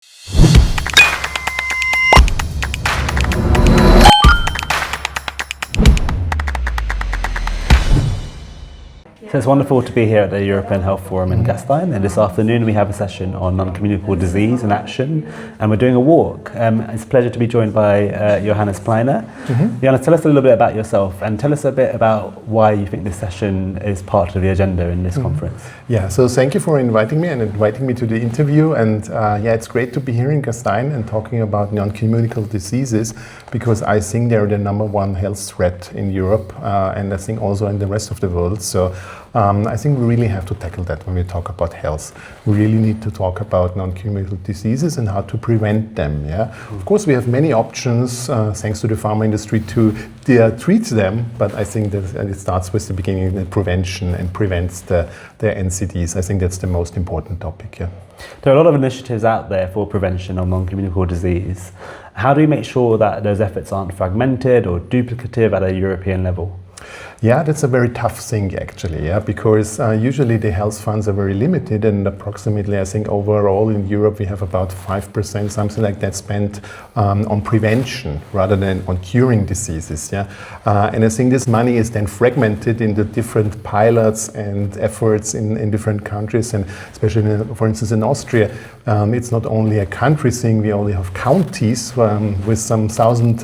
So it's wonderful to be here at the European Health Forum in Gastein, and this afternoon we have a session on non-communicable disease and action, and we're doing a walk. It's a pleasure to be joined by Johannes Pleiner. Johannes, tell us a little bit about yourself and tell us a bit about why you think this session is part of the agenda in this conference. Yeah, so thank you for inviting me to the interview, and it's great to be here in Gastein and talking about non-communicable diseases, because I think they're the #1 health threat in Europe and I think also in the rest of the world. So I think we really have to tackle that when we talk about health. We really need to talk about non-communicable diseases and how to prevent them. Yeah, of course we have many options thanks to the pharma industry to treat them, but I think that it starts with the beginning, the prevention, and prevents the NCDs. I think that's the most important topic. Yeah. There are a lot of initiatives out there for prevention of non-communicable disease. How do we make sure that those efforts aren't fragmented or duplicative at a European level? Yeah, that's a very tough thing actually, because usually the health funds are very limited, and approximately I think overall in Europe we have about 5%, something like that, spent on prevention rather than on curing diseases. And I think this money is then fragmented into different pilots and efforts in different countries, and especially for instance in Austria, it's not only a country thing, we only have counties with some 1,000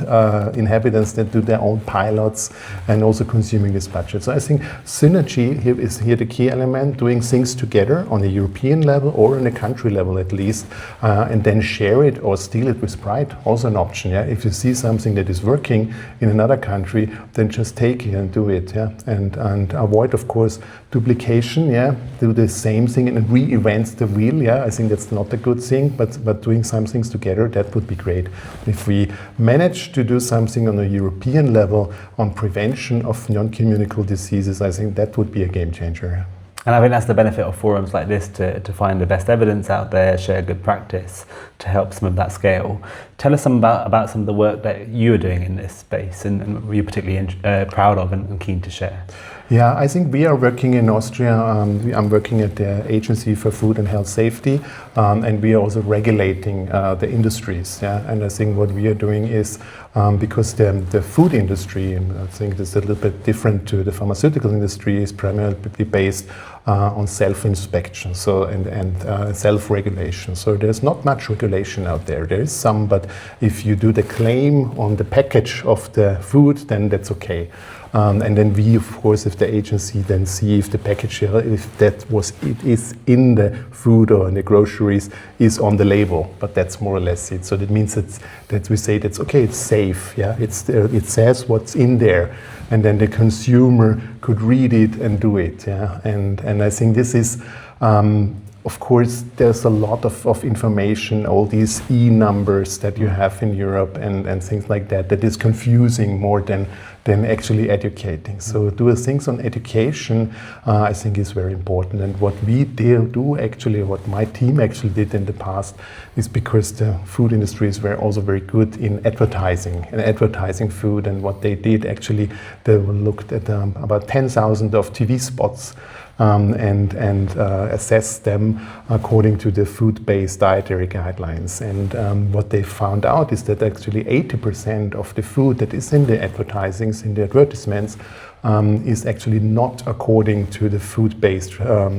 inhabitants that do their own pilots and also consuming this budget. So I think synergy here is the key element, doing things together on a European level or on a country level at least, and then share it or steal it with pride, also an option. If you see something that is working in another country, then just take it and do it, and avoid of course duplication, do the same thing and reinvent the wheel. I think that's not a good thing, but doing some things together, that would be great. If we manage to do something on a European level on prevention of non-communicable diseases, I think that would be a game changer. And I think that's the benefit of forums like this, to find the best evidence out there, share good practice to help some of that scale. Tell us some about some of the work that you are doing in this space and you're particularly proud of and keen to share. Yeah, I think we are working in Austria. I'm working at the Agency for Food and Health Safety, and we are also regulating the industries. And I think what we are doing is, because the food industry, and I think this is a little bit different to the pharmaceutical industry, is primarily based on self-inspection, and self-regulation. So there's not much regulation out there. There is some, but if you do the claim on the package of the food, then that's okay. And then we, of course, if the agency then see if the package, if it is in the food or in the groceries, is on the label, but that's more or less it. So that means that we say that's okay, it's safe, it says what's in there, and then the consumer could read it and do it, and I think this is, of course, there's a lot of information, all these numbers that you have in Europe and things like that is confusing more than actually educating. So doing things on education, I think is very important. And what we do actually, what my team actually did in the past, is because the food industries were also very good in advertising food. And what they did actually, they looked at about 10,000 of TV spots and assess them according to the food-based dietary guidelines. And what they found out is that actually 80% of the food that is in the advertisements is actually not according to the food-based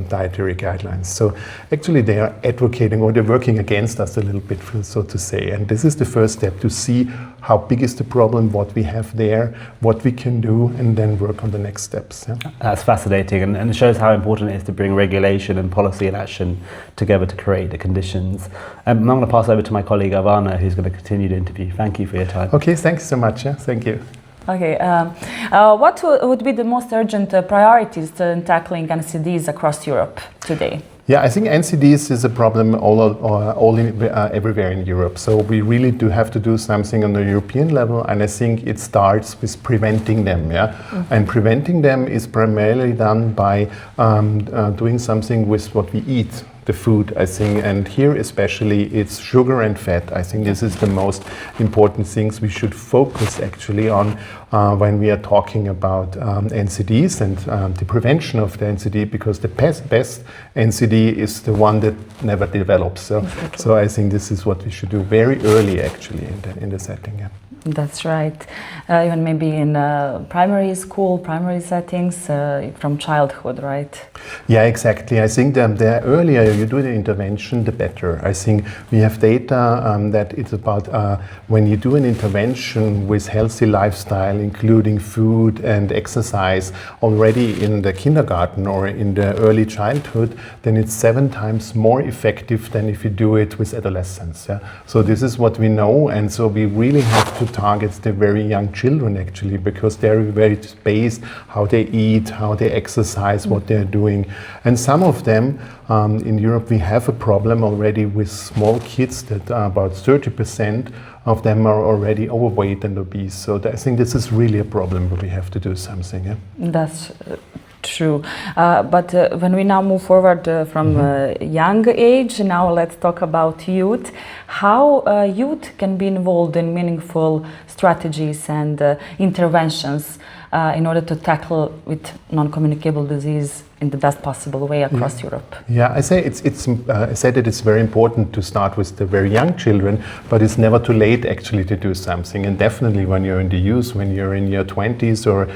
dietary guidelines. So actually they are advocating, or they're working against us a little bit, so to say. And this is the first step, to see how big is the problem, what we have there, what we can do, and then work on the next steps. That's fascinating, and it shows how important it is to bring regulation and policy and action together to create the conditions. I'm going to pass over to my colleague Ivana, who's going to continue the interview. Thank you for your time. Okay, thanks so much. Thank you. Okay, what would be the most urgent priorities in tackling NCDs across Europe today? Yeah, I think NCDs is a problem everywhere in Europe. So we really do have to do something on the European level, and I think it starts with preventing them. And preventing them is primarily done by doing something with what we eat. the food, I think, and here especially it's sugar and fat. I think this is the most important things we should focus actually on when we are talking about NCDs and the prevention of the NCD, because the best NCD is the one that never develops. So I think this is what we should do very early actually in the setting. Yeah. That's right. Even maybe in primary school, primary settings, from childhood, right? Yeah, exactly. I think the earlier you do the intervention, the better. I think we have data that it's about when you do an intervention with healthy lifestyle, including food and exercise, already in the kindergarten or in the early childhood, then it's 7 times more effective than if you do it with adolescents. Yeah? So this is what we know, and so we really have to target the very young children actually, because they're very based how they eat, how they exercise, what they're doing. And some of them in Europe we have a problem already with small kids that about 30% of them are already overweight and obese. So I think this is really a problem where we have to do something. Yeah? That's true. But when we now move forward from young age, now let's talk about youth. How youth can be involved in meaningful strategies and interventions in order to tackle with non-communicable disease in the best possible way across Europe? Yeah, I say I said that it's very important to start with the very young children, but it's never too late actually to do something. And definitely when you're in the youth, when you're in your 20s or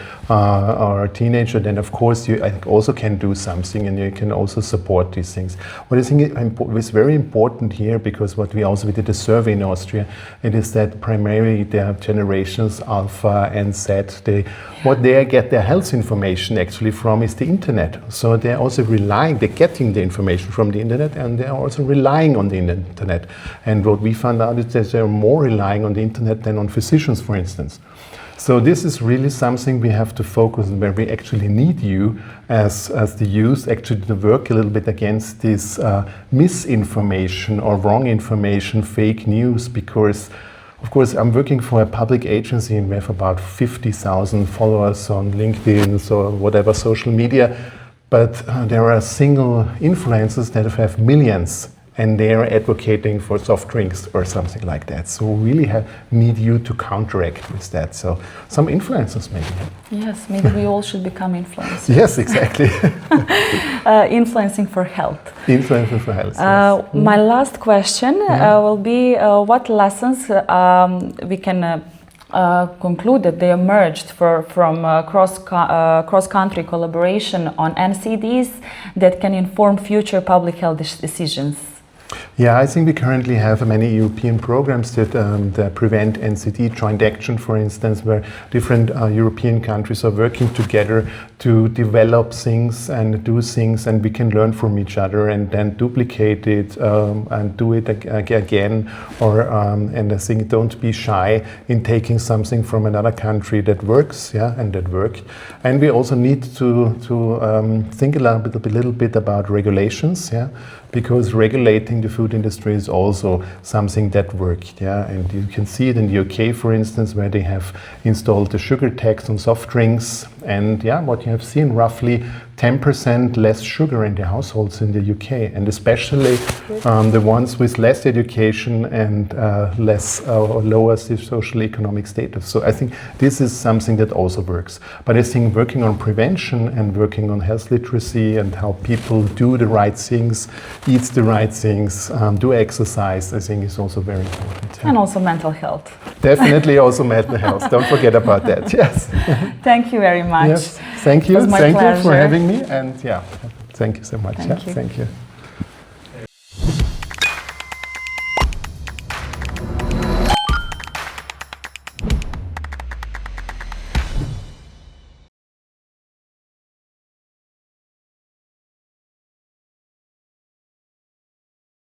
a teenager, then of course you also can do something, and you can also support these things. What I think is very important here, because what we also did a survey in Austria, it is that primarily the generations Alpha and Z, what they get their health information actually from is the internet. So they're also they're getting the information from the internet, and they're also relying on the internet. And what we found out is that they're more relying on the internet than on physicians, for instance. So this is really something we have to focus on, where we actually need you as the youth actually to work a little bit against this misinformation or wrong information, fake news, because of course, I'm working for a public agency and we have about 50,000 followers on LinkedIn or whatever social media, but there are single influencers that have millions, and they are advocating for soft drinks or something like that. So we really need you to counteract with that. So some influencers maybe. Yes, maybe we all should become influencers. Yes, exactly. Influencing for health. Influencing for health, yes. My last question will be what lessons we can conclude that they emerged from cross-country collaboration on NCDs that can inform future public health decisions. Yeah, I think we currently have many European programs that prevent NCD, joint action, for instance, where different European countries are working together to develop things and do things, and we can learn from each other and then duplicate it and do it again. And I think don't be shy in taking something from another country that works, and that worked. And we also need to think a little bit about regulations, because regulating the food industry is also something that worked, and you can see it in the UK, for instance, where they have installed the sugar tax on soft drinks, and what you have seen, roughly 10% less sugar in the households in the UK, and especially the ones with less education and lower social economic status. So I think this is something that also works. But I think working on prevention and working on health literacy and how people do the right things, eat the right things, do exercise, I think is also very important. And also mental health. Definitely also mental health. Don't forget about that. Yes. Thank you very much. Yes. Thank you. Thank you for having me. And thank you so much. Thank you. Thank you.